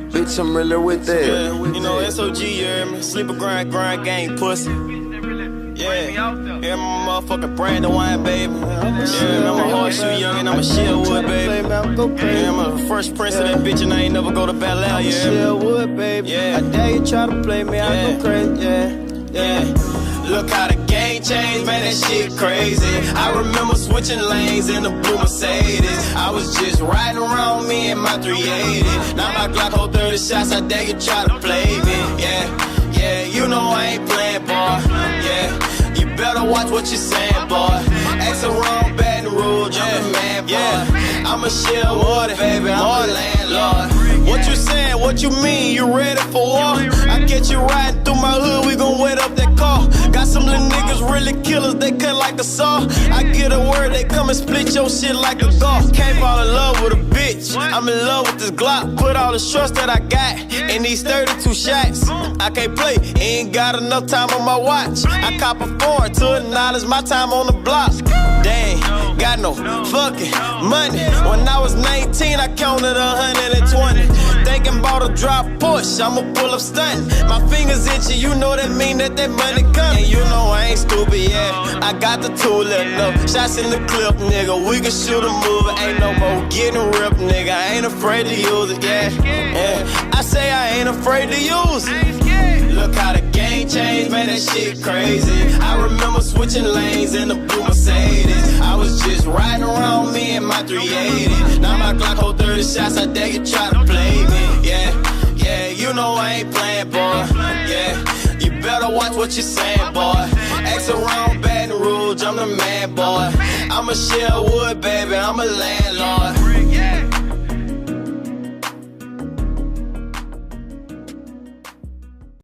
Bitch, I'm really with that. Yeah, you know, SOG, you hear me? Sleeper grind, gang, pussy. Yeah, my motherfucking Brandon wine, baby. Yeah, I'm a horseshoe young and I'm a Shellwood, baby. Yeah, I'm a fresh prince of that bitch and I ain't never go to Bel Air, yeah. Shellwood, baby. Yeah. I dare you try to play me, I go crazy, yeah. Look how the game changed, man, that shit crazy. I remember switching lanes in the blue Mercedes. I was just riding around me in my 380. Now my Glock hold 30 shots, I dare you try to play me. Yeah, you know I ain't playing, boy. Yeah, you better watch what you saying, boy. Ask around Baton Rouge, I'm the man, boy. I'm a Shellwood, baby, I'm a landlord. What you saying, what you mean, you ready for war? I get you riding through my hood, we gon' wet up that car. Got some little niggas really killers, they cut like a saw. I get a word, they come and split your shit like a golf. Can't fall in love with a bitch, I'm in love with this Glock. Put all the trust that I got in these 32 shots. I can't play, ain't got enough time on my watch. I cop a foreign to acknowledge my time on the block. Dang, got no fucking money. When I was 19, I counted 120. Thinking about a drop push, I'ma pull up stunting. My fingers itchy, you know that mean that money coming. And you know I ain't stupid, yeah. I got the tool enough. Shots in the clip, nigga. We can shoot a movie. Ain't no more getting ripped, nigga. I ain't afraid to use it, yeah. I say I ain't afraid to use it. Look how the game changed, man, that shit crazy. I remember switching lanes in the blue Mercedes. I was just riding around me in my 380. Now my Glock hold 30 shots, I dare you try to play me. Yeah, you know I ain't playing, boy. Yeah, you better watch what you saying, boy. Ask around Baton Rouge, I'm the man, boy. I'm a Shellwood, baby, I'm a landlord.